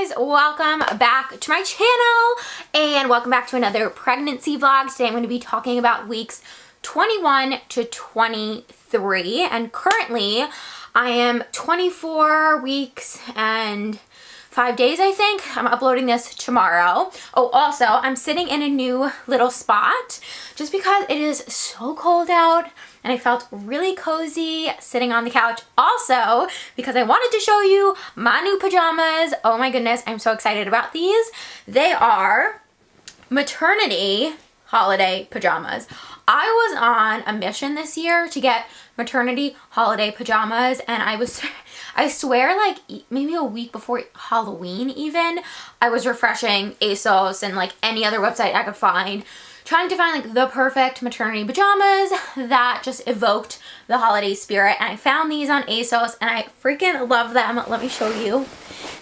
guys, welcome back to my channel and welcome back to another pregnancy vlog. Today I'm going to be talking about weeks 21 to 23 and currently I am 24 weeks and 5 days, I think. I'm uploading this tomorrow. Oh, also, I'm sitting in a new little spot just because it is so cold out and I felt really cozy sitting on the couch. Also, because I wanted to show you my new pajamas. Oh my goodness, I'm so excited about these. They are maternity holiday pajamas. I was on a mission this year to get maternity holiday pajamas and I swear like maybe a week before Halloween even, I was refreshing ASOS and like any other website I could find, trying to find like the perfect maternity pajamas that just evoked the holiday spirit, and I found these on ASOS and I freaking love them. Let me show you.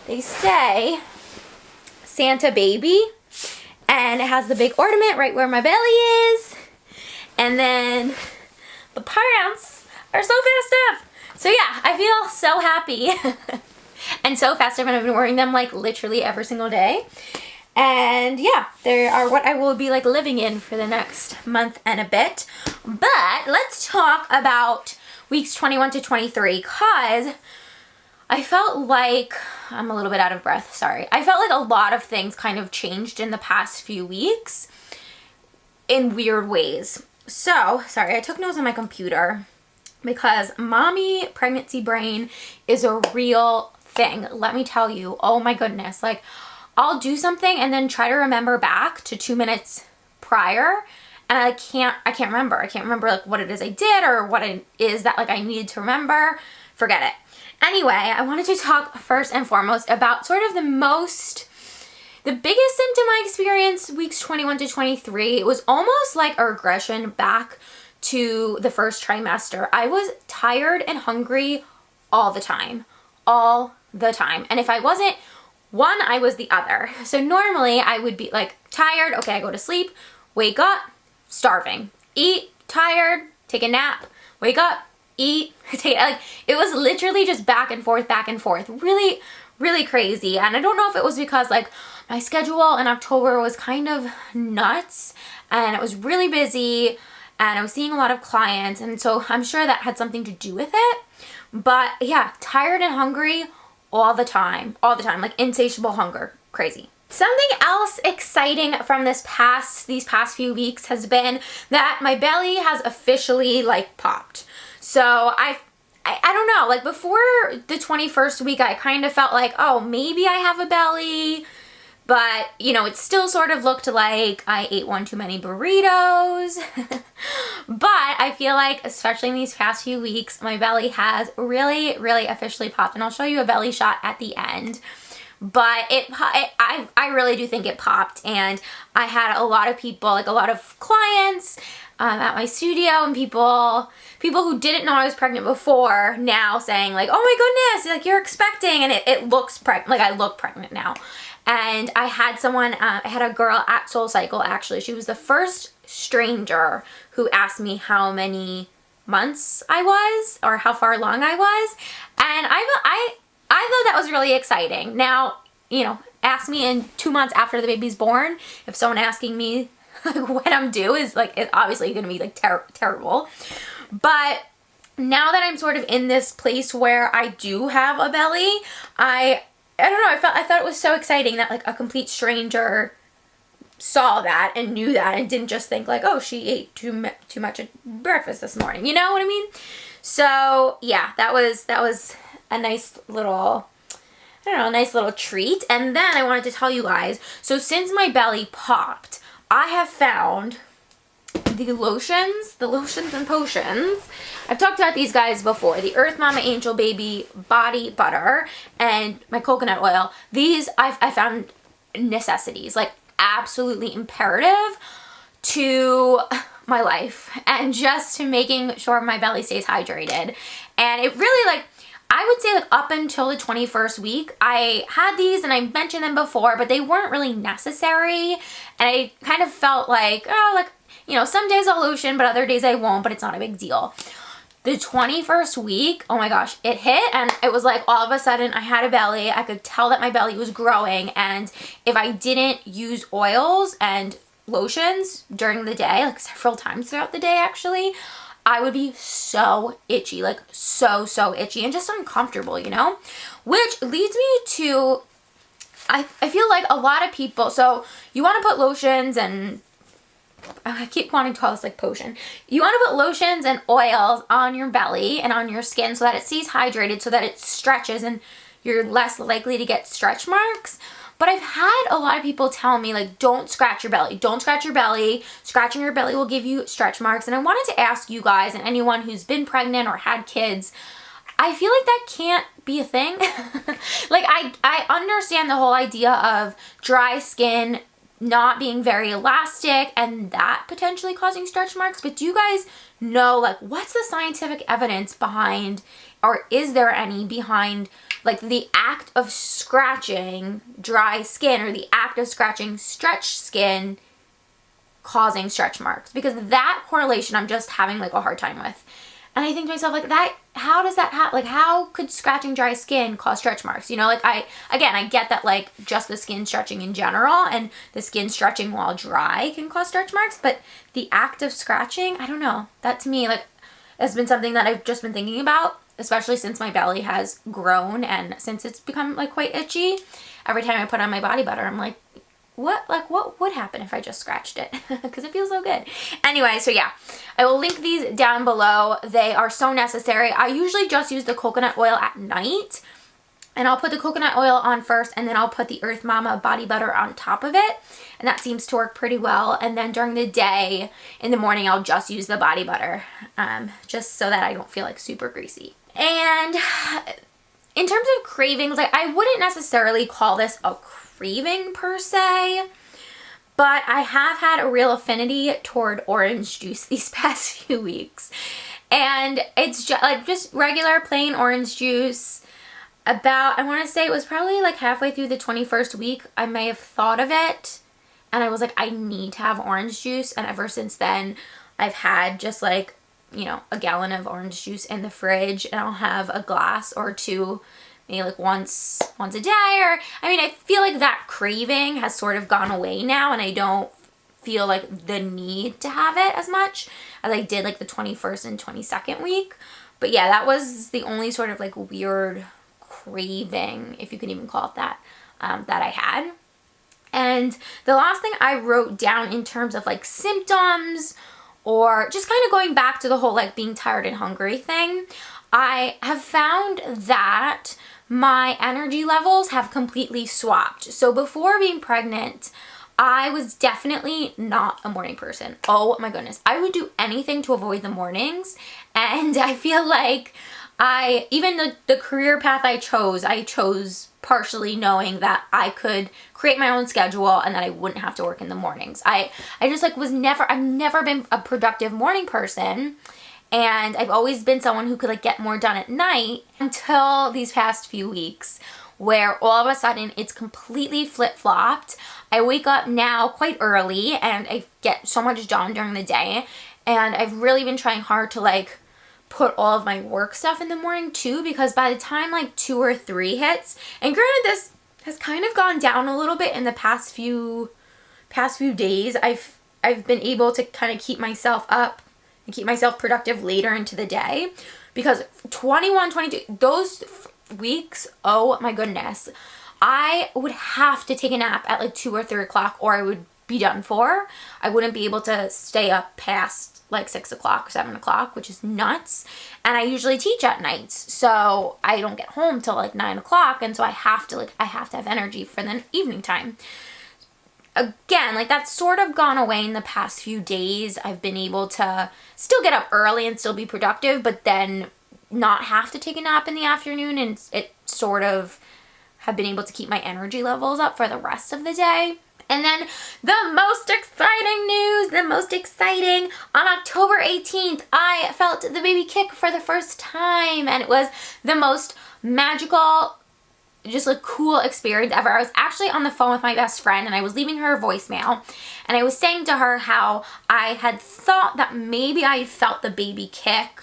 They say Santa Baby and it has the big ornament right where my belly is, and then the pants are so festive. So yeah, I feel so happy and so festive, and I've been wearing them like literally every single day. And yeah, they are what I will be like living in for the next month and a bit. But let's talk about weeks 21 to 23 because I felt like, I'm a little bit out of breath, sorry. I felt like a lot of things kind of changed in the past few weeks in weird ways. So, sorry, I took notes on my computer because mommy pregnancy brain is a real thing. Let me tell you, oh my goodness, like I'll do something and then try to remember back to 2 minutes prior and I can't remember. I can't remember like what it is I did or what it is that like I needed to remember. Forget it. Anyway, I wanted to talk first and foremost about sort of the biggest symptom I experienced weeks 21 to 23. It was almost like a regression back to the first trimester. I was tired and hungry all the time. And if I wasn't one, I was the other. So normally I would be like tired, okay, I go to sleep, wake up, starving, eat, tired, take a nap, wake up, eat, take, like it was literally just back and forth, really, really crazy. And I don't know if it was because like my schedule in October was kind of nuts and it was really busy and I was seeing a lot of clients, and so I'm sure that had something to do with it. But yeah, tired and hungry all the time, like insatiable hunger, crazy. Something else exciting from these past few weeks has been that my belly has officially like popped. So I don't know, like before the 21st week I kind of felt like, oh, maybe I have a belly, but you know, it still sort of looked like I ate one too many burritos. But I feel like, especially in these past few weeks, my belly has really, really officially popped, and I'll show you a belly shot at the end. But I really do think it popped, and I had a lot of people, like a lot of clients at my studio, and people who didn't know I was pregnant before now saying like, oh my goodness, like you're expecting, and it looks pregnant, like I look pregnant now. And I had someone, I had a girl at SoulCycle actually, she was the first stranger who asked me how many months I was or how far along I was, and I thought that was really exciting. Now, you know, ask me in 2 months after the baby's born, if someone asking me when I'm due is like, it's obviously gonna be like terrible. But now that I'm sort of in this place where I do have a belly, I don't know, I thought it was so exciting that like a complete stranger saw that and knew that and didn't just think like, oh, she ate too much at breakfast this morning, you know what I mean? So yeah, that was a nice little, I don't know, nice little treat. And then I wanted to tell you guys, so since my belly popped, I have found the lotions and potions. I've talked about these guys before. The Earth Mama Angel Baby Body Butter and my coconut oil. These I found necessities, like absolutely imperative to my life and just to making sure my belly stays hydrated. And it really, like, I would say like up until the 21st week, I had these and I mentioned them before, but they weren't really necessary. And I kind of felt like, oh, like, you know, some days I'll lotion, but other days I won't, but it's not a big deal. the 21st week, oh my gosh, it hit and it was like all of a sudden I had a belly. I could tell that my belly was growing, and if I didn't use oils and lotions during the day, like several times throughout the day actually, I would be so itchy, like so itchy and just uncomfortable, you know? Which leads me to, I feel like a lot of people, so you want to put lotions and, I keep wanting to call this like potion. You want to put lotions and oils on your belly and on your skin so that it stays hydrated, so that it stretches and you're less likely to get stretch marks. But I've had a lot of people tell me, like, don't scratch your belly. Don't scratch your belly. Scratching your belly will give you stretch marks. And I wanted to ask you guys and anyone who's been pregnant or had kids, I feel like that can't be a thing. Like, I understand the whole idea of dry skin not being very elastic and that potentially causing stretch marks, but do you guys know, like, what's the scientific evidence behind, or is there any behind, like, the act of scratching dry skin or the act of scratching stretched skin causing stretch marks? Because that correlation I'm just having like a hard time with. And I think to myself, like, that, how does that happen? Like, how could scratching dry skin cause stretch marks? You know, like, I get that, like, just the skin stretching in general and the skin stretching while dry can cause stretch marks, but the act of scratching, I don't know. That to me, like, has been something that I've just been thinking about, especially since my belly has grown and since it's become, like, quite itchy. Every time I put on my body butter, I'm like, what would happen if I just scratched it? Because it feels so good. Anyway, so yeah, I will link these down below. They are so necessary. I usually just use the coconut oil at night, and I'll put the coconut oil on first, and then I'll put the Earth Mama body butter on top of it, and that seems to work pretty well. And then during the day, in the morning, I'll just use the body butter, just so that I don't feel like super greasy. And in terms of cravings, like, I wouldn't necessarily call this a craving per se, but I have had a real affinity toward orange juice these past few weeks, and it's just regular plain orange juice. About, I want to say it was probably like halfway through the 21st week, I may have thought of it, and I was like, I need to have orange juice. And ever since then, I've had just like, you know, a gallon of orange juice in the fridge, and I'll have a glass or two maybe like once a day. Or, I mean, I feel like that craving has sort of gone away now, and I don't feel like the need to have it as much as I did like the 21st and 22nd week. But yeah, that was the only sort of like weird craving, if you can even call it that, that I had. And the last thing I wrote down in terms of like symptoms, or just kind of going back to the whole like being tired and hungry thing, I have found that my energy levels have completely swapped. So before being pregnant, I was definitely not a morning person. Oh my goodness. I would do anything to avoid the mornings. And I feel like even the career path I chose partially knowing that I could create my own schedule and that I wouldn't have to work in the mornings. I just like I've never been a productive morning person. And I've always been someone who could like get more done at night, until these past few weeks where all of a sudden it's completely flip-flopped. I wake up now quite early and I get so much done during the day, and I've really been trying hard to like put all of my work stuff in the morning too, because by the time like 2 or 3 hits, and granted this has kind of gone down a little bit in the past few days, I've been able to kind of keep myself up and keep myself productive later into the day, because 21, 22, those weeks, oh my goodness, I would have to take a nap at like 2 or 3 o'clock or I would be done for. I wouldn't be able to stay up past like 6 o'clock, 7 o'clock, which is nuts. And I usually teach at nights, so I don't get home till like 9 o'clock, and so I have to have energy for the evening time. Again, like that's sort of gone away in the past few days. I've been able to still get up early and still be productive, but then not have to take a nap in the afternoon, and it sort of have been able to keep my energy levels up for the rest of the day. And then the most exciting news, on October 18th, I felt the baby kick for the first time, and it was the most magical, just like cool experience ever. I was actually on the phone with my best friend and I was leaving her a voicemail, and I was saying to her how I had thought that maybe I felt the baby kick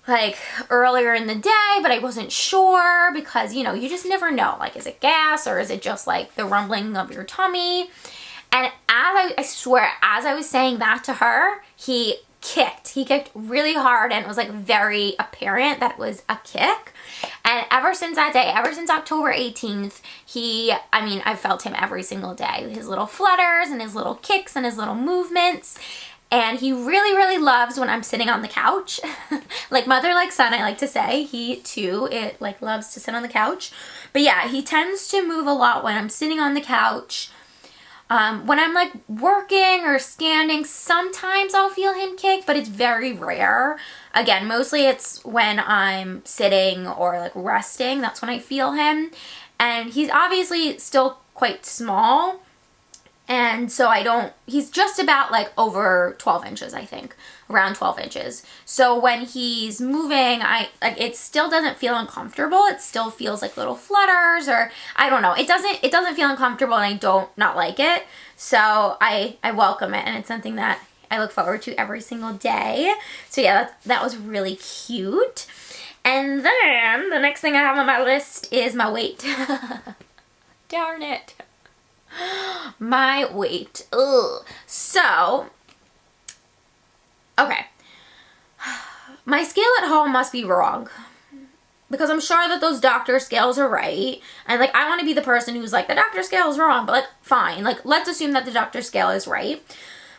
like earlier in the day, but I wasn't sure because, you know, you just never know. Like, is it gas or is it just like the rumbling of your tummy? And I swear, as I was saying that to her, he kicked. He kicked really hard, and it was like very apparent that it was a kick. And ever since that day, ever since October 18th, I mean, I've felt him every single day. His little flutters and his little kicks and his little movements. And he really, really loves when I'm sitting on the couch. Like mother, like son, I like to say. He too, loves to sit on the couch. But yeah, he tends to move a lot when I'm sitting on the couch. When I'm like working or standing, sometimes I'll feel him kick, but it's very rare. Again, mostly it's when I'm sitting or like resting. That's when I feel him. And he's obviously still quite small. And so he's just about like over 12 inches, I think, around 12 inches. So when he's moving, it still doesn't feel uncomfortable. It still feels like little flutters, or I don't know. It doesn't feel uncomfortable, and I don't not like it. So I welcome it, and it's something that I look forward to every single day. So yeah, that was really cute. And then the next thing I have on my list is my weight. Darn it. My weight. Ugh. So, okay. My scale at home must be wrong, because I'm sure that those doctor scales are right. And like, I want to be the person who's like, the doctor scale is wrong, but like, fine. Like, let's assume that the doctor scale is right.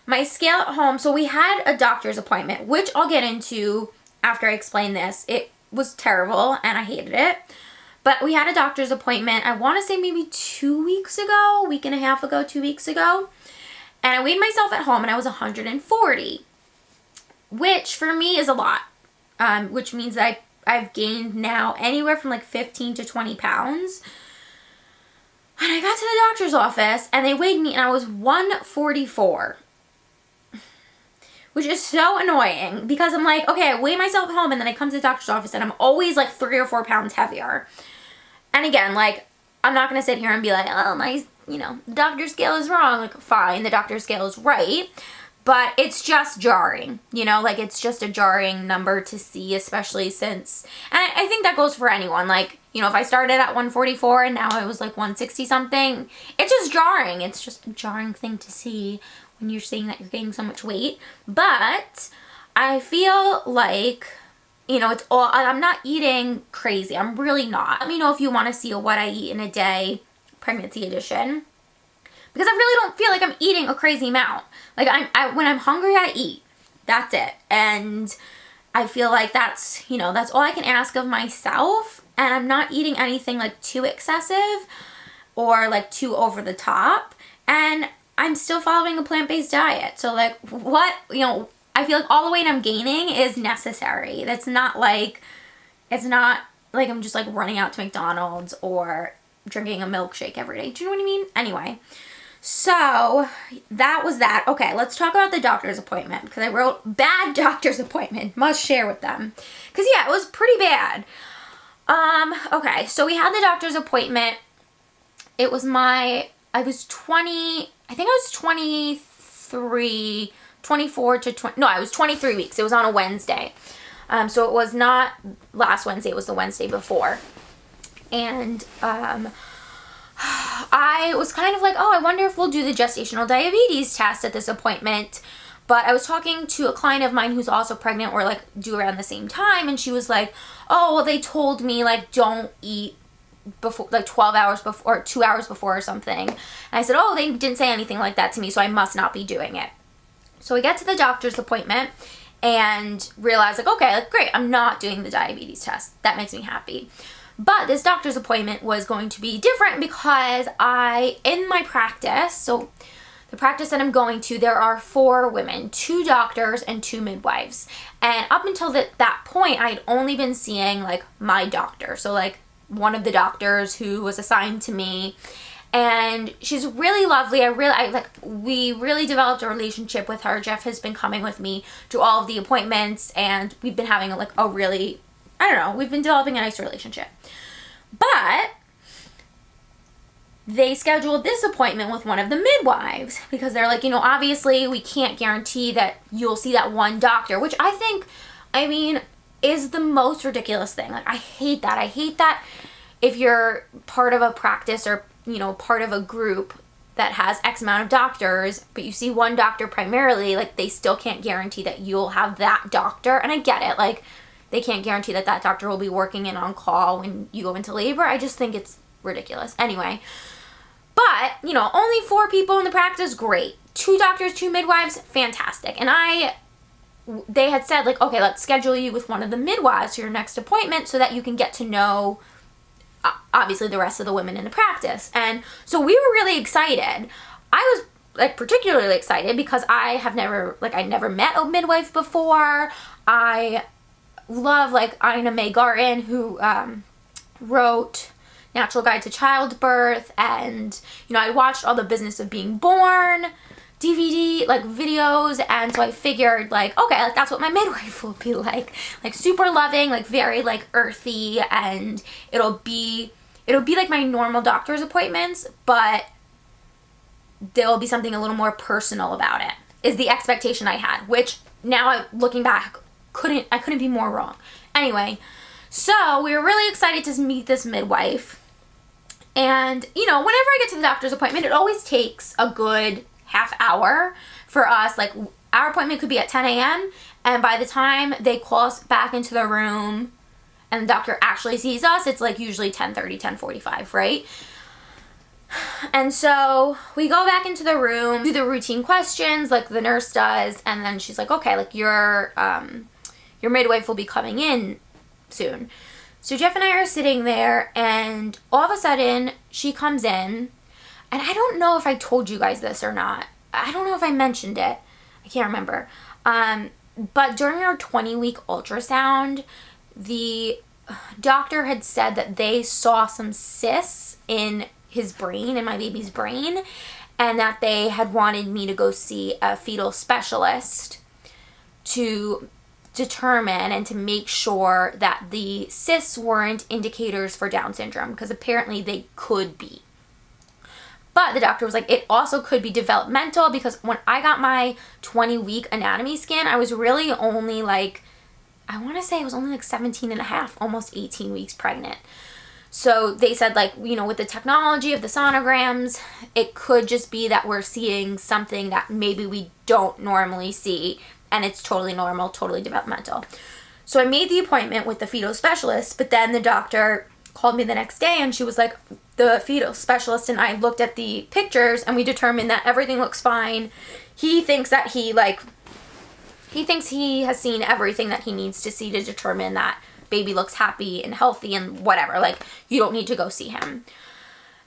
My scale at home, so we had a doctor's appointment, which I'll get into after I explain this. It was terrible and I hated it. But we had a doctor's appointment, I want to say maybe 2 weeks ago, a week and a half ago, 2 weeks ago. And I weighed myself at home and I was 140, which for me is a lot. Which means that I've gained now anywhere from like 15 to 20 pounds. And I got to the doctor's office and they weighed me and I was 144. Which is so annoying because I'm like, okay, I weigh myself at home and then I come to the doctor's office and I'm always like 3 or 4 pounds heavier. And again, like, I'm not going to sit here and be like, oh, my, doctor's scale is wrong. Like, fine, the doctor's scale is right. But it's just jarring, like, it's just a jarring number to see, especially since, and I think that goes for anyone. Like, if I started at 144 and now I was like 160 something, it's just jarring. It's just a jarring thing to see when you're seeing that you're gaining so much weight. But I feel like, it's all, I'm not eating crazy. I'm really not. Let me know if you want to see a what I eat in a day pregnancy edition, because I really don't feel like I'm eating a crazy amount. Like, when I'm hungry, I eat. That's it. And I feel like that's, that's all I can ask of myself. And I'm not eating anything like too excessive or like too over the top. And I'm still following a plant-based diet. So like, what, I feel like all the weight I'm gaining is necessary. It's not like I'm just like running out to McDonald's or drinking a milkshake every day. Do you know what I mean? Anyway, so that was that. Okay, let's talk about the doctor's appointment, because I wrote bad doctor's appointment, must share with them. Because yeah, it was pretty bad. Okay, so we had the doctor's appointment. It was I was 23, 24 to 20, no, I was 23 weeks. It was on a Wednesday. So it was not last Wednesday, it was the Wednesday before. And I was kind of like, oh, I wonder if we'll do the gestational diabetes test at this appointment. But I was talking to a client of mine who's also pregnant, or like due around the same time, and she was like, oh, well, they told me like don't eat before, like 12 hours before, or 2 hours before or something. And I said, oh, they didn't say anything like that to me, so I must not be doing it. So we get to the doctor's appointment and realize like, okay, like great, I'm not doing the diabetes test. That makes me happy. But this doctor's appointment was going to be different because in my practice, so the practice that I'm going to, there are 4 women, 2 doctors and 2 midwives. And up until that point, I had only been seeing like my doctor. So like one of the doctors who was assigned to me, and she's really lovely. We really developed a relationship with her. Jeff has been coming with me to all of the appointments, and we've been having like a really, we've been developing a nice relationship. But they scheduled this appointment with one of the midwives because they're like, obviously we can't guarantee that you'll see that one doctor, which I think, is the most ridiculous thing. Like, I hate that. I hate that if you're part of a practice or, you know, part of a group that has X amount of doctors, but you see one doctor primarily, like, they still can't guarantee that you'll have that doctor. And I get it. Like, they can't guarantee that that doctor will be working in on call when you go into labor. I just think it's ridiculous. Anyway, but, you know, only 4 people in the practice, great. 2 doctors, 2 midwives, fantastic. And they had said, like, okay, let's schedule you with one of the midwives for your next appointment so that you can get to know, obviously, the rest of the women in the practice. And so we were really excited. I was, like, particularly excited because I never met a midwife before. I love, like, Ina May Garten, who wrote Natural Guide to Childbirth, and, you know, I watched all the Business of Being Born DVD, like, videos, and so I figured, like, okay, like, that's what my midwife will be like super loving, like, very, like, earthy, and it'll be like my normal doctor's appointments, but there'll be something a little more personal about it, is the expectation I had, which now, looking back, I couldn't be more wrong. Anyway, so we were really excited to meet this midwife, and, you know, whenever I get to the doctor's appointment, it always takes a good half hour for us. Like, our appointment could be at 10 a.m. and by the time they call us back into the room and the doctor actually sees us, it's like usually 10:30, 10:45, right? And so we go back into the room, do the routine questions like the nurse does, and then she's like, okay, like, your midwife will be coming in soon. So Jeff and I are sitting there, and all of a sudden she comes in. And I don't know if I told you guys this or not. I don't know if I mentioned it. I can't remember. But during our 20-week ultrasound, the doctor had said that they saw some cysts in his brain, in my baby's brain, and that they had wanted me to go see a fetal specialist to determine and to make sure that the cysts weren't indicators for Down syndrome, because apparently they could be. But the doctor was like, it also could be developmental, because when I got my 20-week anatomy scan, I was really only like, I want to say it was only like 17 and a half, almost 18 weeks pregnant. So they said, like, you know, with the technology of the sonograms, it could just be that we're seeing something that maybe we don't normally see, and it's totally normal, totally developmental. So I made the appointment with the fetal specialist, but then the doctor called me the next day, and she was like, the fetal specialist and I looked at the pictures and we determined that everything looks fine. He thinks that he thinks he has seen everything that he needs to see to determine that baby looks happy and healthy and whatever. Like, you don't need to go see him.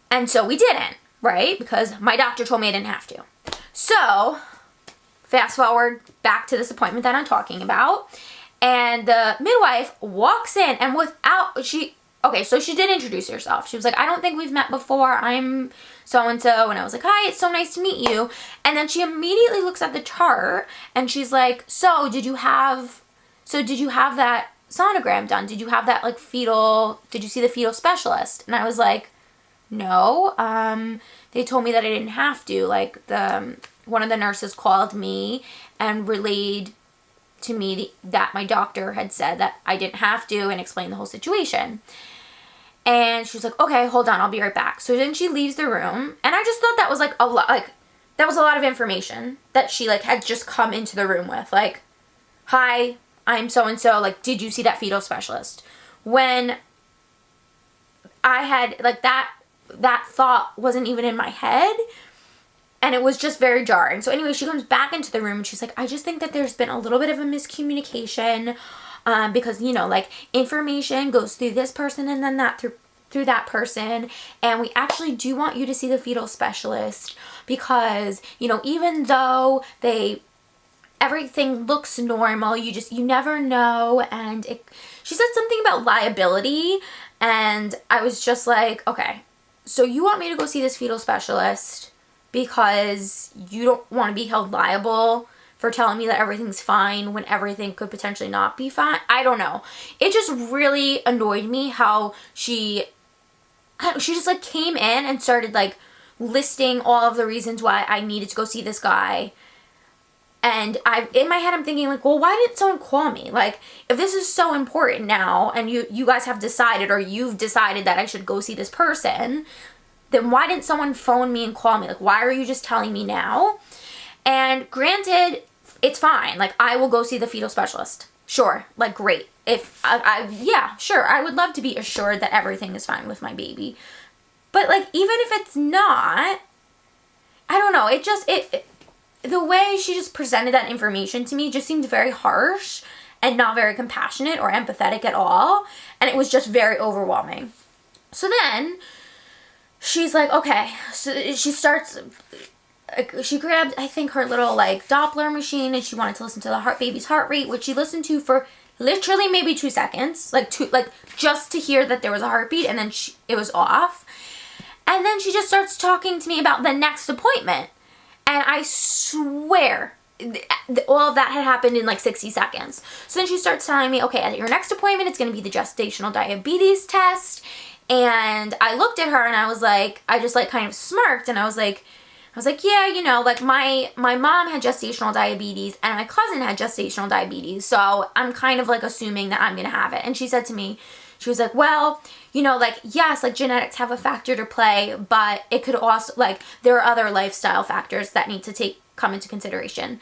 And so we didn't, right? Because my doctor told me I didn't have to. So fast forward back to this appointment that I'm talking about, and the midwife walks in, and okay, so she did introduce herself. She was like, I don't think we've met before. I'm so-and-so. And I was like, hi, it's so nice to meet you. And then she immediately looks at the chart and she's like, so did you have that sonogram done? Did you have that, like, did you see the fetal specialist? And I was like, no. They told me that I didn't have to. Like, one of the nurses called me and relayed to me that my doctor had said that I didn't have to, and explained the whole situation. And she was like, okay, hold on, I'll be right back. So then she leaves the room, and I just thought that was, like, that was a lot of information that she, like, had just come into the room with. Like, hi, I'm so-and-so, like, did you see that fetal specialist? When I had, like, that thought wasn't even in my head, and it was just very jarring. So anyway, she comes back into the room and she's like, I just think that there's been a little bit of a miscommunication, because, you know, like, information goes through this person and then that through that person, and we actually do want you to see the fetal specialist because, you know, even though everything looks normal, you never know. And she said something about liability, and I was just like, okay, so you want me to go see this fetal specialist because you don't want to be held liable for telling me that everything's fine when everything could potentially not be fine? I don't know. It just really annoyed me how she just, like, came in and started, like, listing all of the reasons why I needed to go see this guy. And in my head, I'm thinking like, well, why didn't someone call me? Like, if this is so important now and you guys have decided, or you've decided that I should go see this person, then why didn't someone phone me and call me? Like, why are you just telling me now? And granted, it's fine. Like, I will go see the fetal specialist. Sure. Like, great. If yeah, sure. I would love to be assured that everything is fine with my baby. But like, even if it's not, I don't know. The way she just presented that information to me just seemed very harsh and not very compassionate or empathetic at all. And it was just very overwhelming. So then she's like, okay. So she starts, she grabbed, I think, her little like Doppler machine, and she wanted to listen to the baby's heart rate, which she listened to for literally maybe 2 seconds, like just to hear that there was a heartbeat, and then it was off. And then she just starts talking to me about the next appointment. And I swear, all of that had happened in like 60 seconds. So then she starts telling me, okay, at your next appointment, it's going to be the gestational diabetes test. And I looked at her and I was like, I just like kind of smirked, and I was like, yeah, you know, like my mom had gestational diabetes and my cousin had gestational diabetes. So I'm kind of like assuming that I'm going to have it. And she said to me, she was like, well, you know, like, yes, like genetics have a factor to play, but it could also, like, there are other lifestyle factors that need to come into consideration. And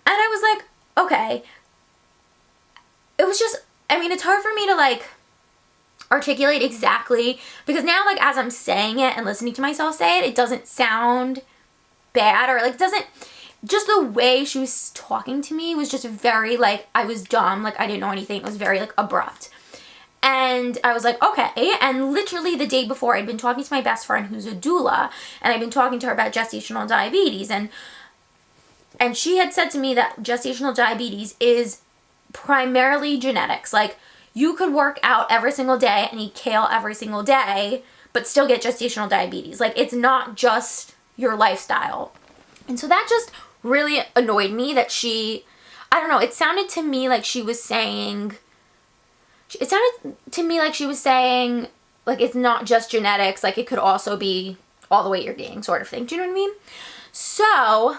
I was like, okay. It was just, I mean, it's hard for me to like articulate exactly, because now, like, as I'm saying it and listening to myself say it, it doesn't sound bad, or like, doesn't, just the way she was talking to me was just very like, I was dumb, like I didn't know anything. It was very like abrupt. And I was like, okay. And literally the day before, I'd been talking to my best friend who's a doula, and I'd been talking to her about gestational diabetes, and she had said to me that gestational diabetes is primarily genetics. Like, you could work out every single day and eat kale every single day, but still get gestational diabetes. Like, it's not just your lifestyle. And so that just really annoyed me that I don't know, it sounded to me like she was saying, like, it's not just genetics, like, it could also be all the weight you're gaining, sort of thing. Do you know what I mean? So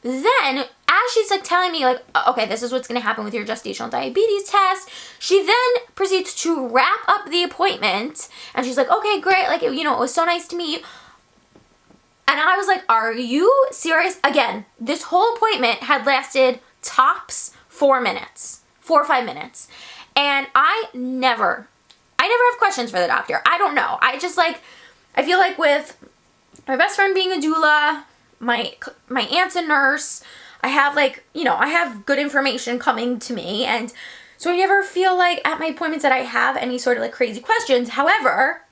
then, as she's like telling me, like, okay, this is what's going to happen with your gestational diabetes test, she then proceeds to wrap up the appointment, and she's like, okay, great, like, you know, it was so nice to meet you. And I was like, are you serious? Again, this whole appointment had lasted tops 4 minutes, 4 or 5 minutes. And I never have questions for the doctor. I don't know. I just like, I feel like with my best friend being a doula, my aunt's a nurse, I have like, you know, I have good information coming to me. And so I never feel like at my appointments that I have any sort of like crazy questions. However,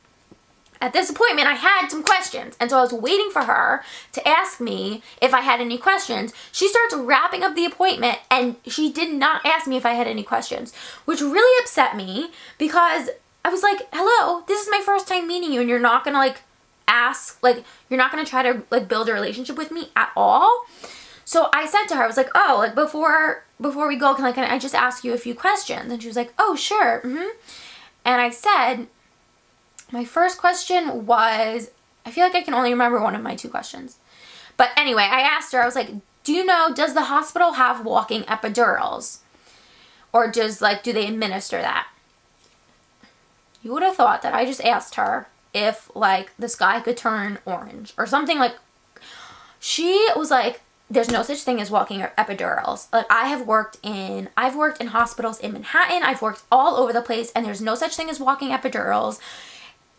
at this appointment, I had some questions, and so I was waiting for her to ask me if I had any questions. She starts wrapping up the appointment, and she did not ask me if I had any questions, which really upset me, because I was like, hello, this is my first time meeting you, and you're not gonna like ask, like, you're not gonna try to like build a relationship with me at all. So I said to her, I was like, oh, like before we go, can I just ask you a few questions? And she was like, oh, sure. And I said, my first question was, I feel like I can only remember one of my 2 questions. But anyway, I asked her, I was like, does the hospital have walking epidurals? Or do they administer that? You would have thought that I just asked her if like the sky could turn orange or something. Like, she was like, there's no such thing as walking epidurals. Like, I've worked in hospitals in Manhattan. I've worked all over the place, and there's no such thing as walking epidurals.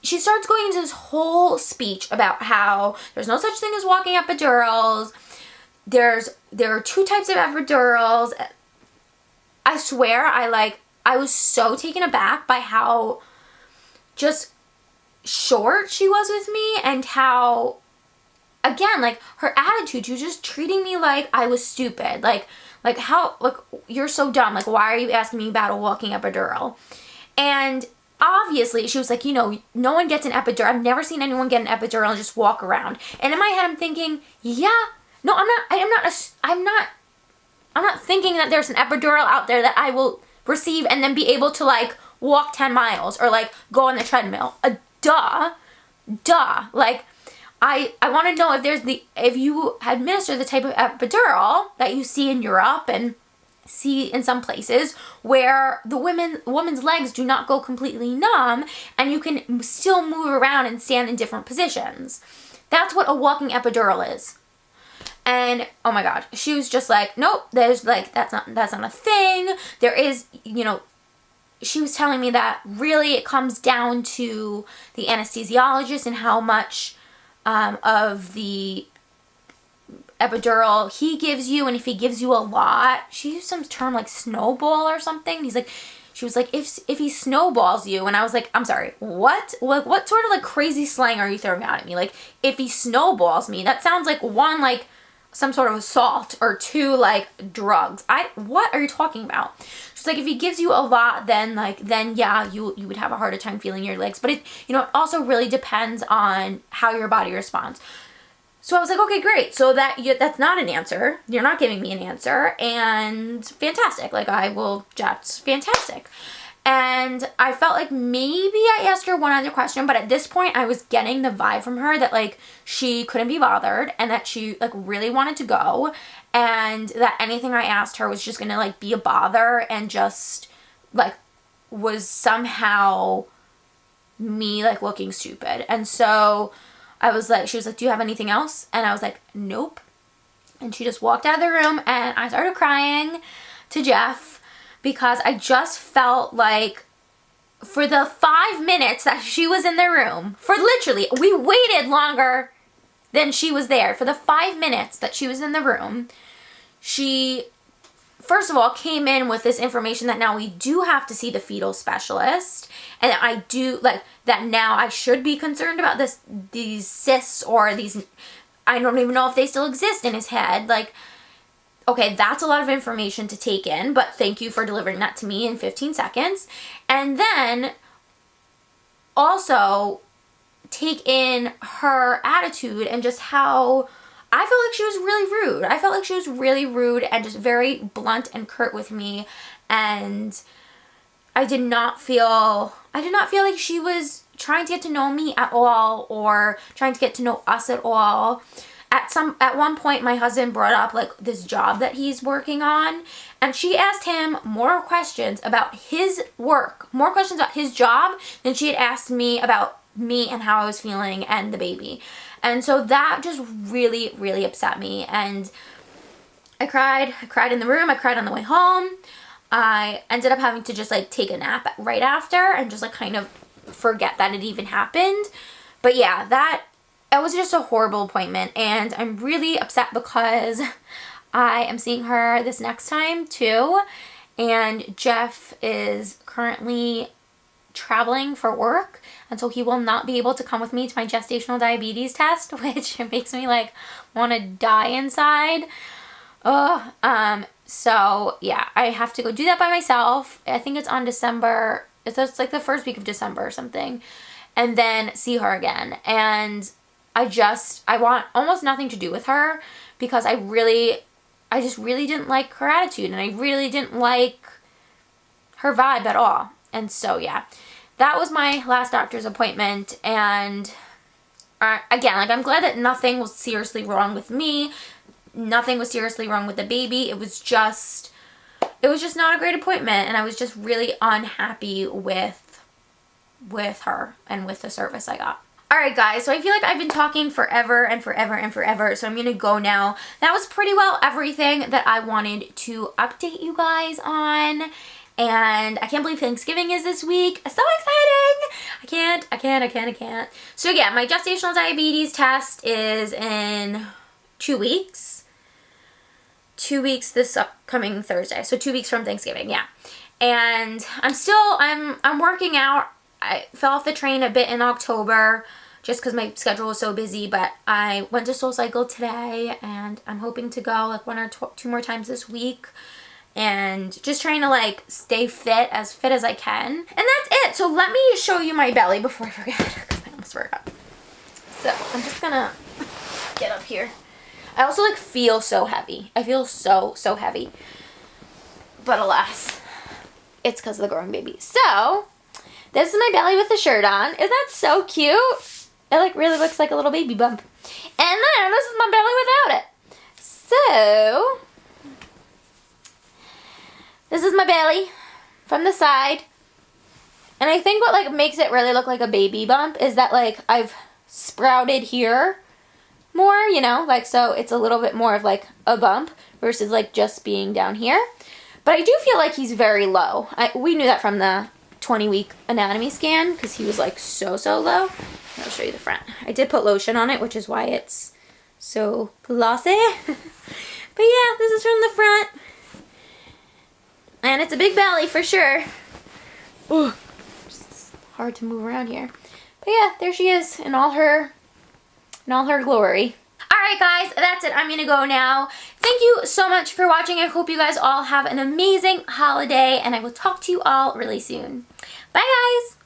She starts going into this whole speech about how there's no such thing as walking epidurals. There are 2 types of epidurals. I swear, I was so taken aback by how just short she was with me, and how, again, like, her attitude, she was just treating me like I was stupid. Like how, like, you're so dumb. Like, why are you asking me about a walking epidural? And obviously, she was like, you know, no one gets an epidural. I've never seen anyone get an epidural and just walk around. And in my head, I'm thinking, yeah, no, I'm not thinking that there's an epidural out there that I will receive and then be able to like walk 10 miles or like go on the treadmill. Duh. Like, I want to know if you administer the type of epidural that you see in Europe and see in some places where the woman's legs do not go completely numb and you can still move around and stand in different positions. That's what a walking epidural is. And oh my god, she was just like, nope, there's like, that's not a thing. There is, you know, she was telling me that really it comes down to the anesthesiologist and how much of the epidural he gives you, and if he gives you a lot, she used some term like snowball or something. She was like, if he snowballs you, and I was like, I'm sorry, what? What sort of like crazy slang are you throwing out at me? Like, if he snowballs me, that sounds like one, like some sort of assault, or two, like drugs. What are you talking about? She's like, if he gives you a lot, then yeah, you would have a harder time feeling your legs. But it, you know, it also really depends on how your body responds. So I was like, okay, great. So that's not an answer. You're not giving me an answer, and fantastic. Like, that's fantastic. And I felt like maybe I asked her one other question, but at this point I was getting the vibe from her that like she couldn't be bothered and that she like really wanted to go, and that anything I asked her was just gonna like be a bother and just like was somehow me like looking stupid. And so I was like, she was like, do you have anything else? And I was like, nope. And she just walked out of the room, and I started crying to Jeff because I just felt like for the 5 minutes that she was in the room, for literally, we waited longer than she was there. For the 5 minutes that she was in the room, she, first of all, came in with this information that now we do have to see the fetal specialist, and I do, like, that now I should be concerned about these cysts, or these, I don't even know if they still exist in his head. Like, okay, that's a lot of information to take in, but thank you for delivering that to me in 15 seconds. And then also take in her attitude and just how I felt like she was really rude. I felt like she was really rude and just very blunt and curt with me. And I did not feel like she was trying to get to know me at all, or trying to get to know us at all. At one point, my husband brought up like this job that he's working on, and she asked him more questions about his work, more questions about his job than she had asked me about me and how I was feeling and the baby. And so that just really, really upset me. And I cried in the room. I cried on the way home. I ended up having to just like take a nap right after and just like kind of forget that it even happened. But yeah, it was just a horrible appointment, and I'm really upset because I am seeing her this next time too, and Jeff is currently traveling for work, and so he will not be able to come with me to my gestational diabetes test, which makes me like want to die inside. So yeah, I have to go do that by myself. I think it's on December, it's like the first week of December or something, and then see her again. And I want almost nothing to do with her because I just really didn't like her attitude, and I really didn't like her vibe at all. And so yeah, that was my last doctor's appointment. And again, like, I'm glad that nothing was seriously wrong with me. Nothing was seriously wrong with the baby. It was just not a great appointment, and I was just really unhappy with her and with the service I got. Alright guys, so I feel like I've been talking forever and forever and forever, so I'm going to go now. That was pretty well everything that I wanted to update you guys on, and I can't believe Thanksgiving is this week. So exciting! I can't. So yeah, my gestational diabetes test is in 2 weeks. 2 weeks this upcoming Thursday, so 2 weeks from Thanksgiving, yeah. And I'm working out. I fell off the train a bit in October just because my schedule was so busy, but I went to SoulCycle today, and I'm hoping to go like 1 or 2 more times this week, and just trying to like stay fit as I can. And that's it. So let me show you my belly before I forget, because I almost forgot. So I'm just gonna get up here. I also like feel so heavy. I feel so heavy, but alas, it's because of the growing baby. So this is my belly with the shirt on. Isn't that so cute? It like really looks like a little baby bump. And then this is my belly without it. So this is my belly from the side. And I think what like makes it really look like a baby bump is that like I've sprouted here more, you know, like so it's a little bit more of like a bump versus like just being down here. But I do feel like he's very low. We knew that from the 20-week anatomy scan because he was like so low. I'll show you the front. I did put lotion on it, which is why it's so glossy. But yeah, this is from the front. And it's a big belly for sure. Ooh, it's hard to move around here. But yeah, there she is in all her glory. Alright guys, that's it. I'm gonna go now. Thank you so much for watching. I hope you guys all have an amazing holiday, and I will talk to you all really soon. Bye guys!